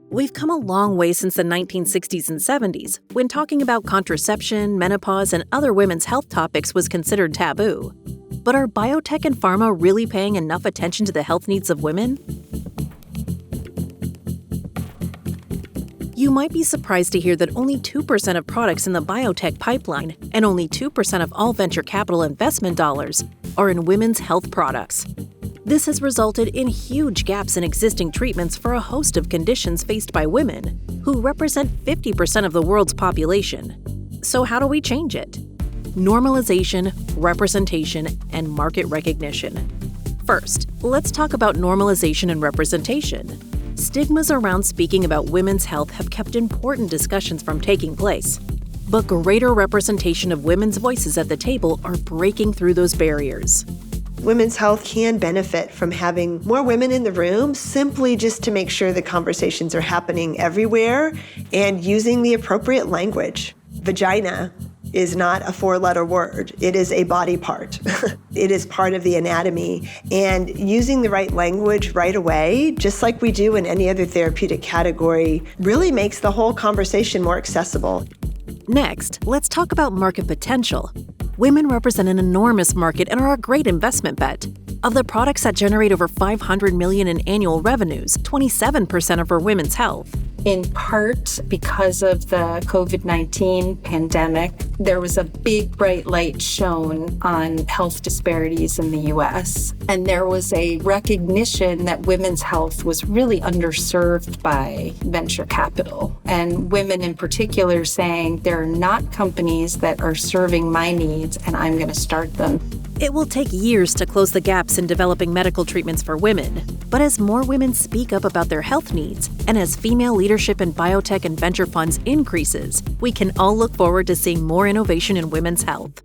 We've come a long way since the 1960s and 70s, when talking about contraception, menopause, and other women's health topics was considered taboo. But are biotech and pharma really paying enough attention to the health needs of women? You might be surprised to hear that only 2% of products in the biotech pipeline and only 2% of all venture capital investment dollars are in women's health products. This has resulted in huge gaps in existing treatments for a host of conditions faced by women, who represent 50% of the world's population. So how do we change it? Normalization, representation, and market recognition. First, let's talk about normalization and representation. Stigmas around speaking about women's health have kept important discussions from taking place. But greater representation of women's voices at the table are breaking through those barriers. Women's health can benefit from having more women in the room, simply just to make sure the conversations are happening everywhere and using the appropriate language. Vagina is not a 4-letter word. It is a body part. It is part of the anatomy. And using the right language right away, just like we do in any other therapeutic category, really makes the whole conversation more accessible. Next, let's talk about market potential. Women represent an enormous market and are a great investment bet. Of the products that generate over $500 million in annual revenues, 27% are for women's health. In part because of the COVID-19 pandemic, there was a big bright light shown on health disparities in the U.S. And there was a recognition that women's health was really underserved by venture capital. And women in particular saying, there are not companies that are serving my needs and I'm going to start them. It will take years to close the gaps in developing medical treatments for women. But as more women speak up about their health needs, and as female leadership in biotech and venture funds increases, we can all look forward to seeing more innovation in women's health.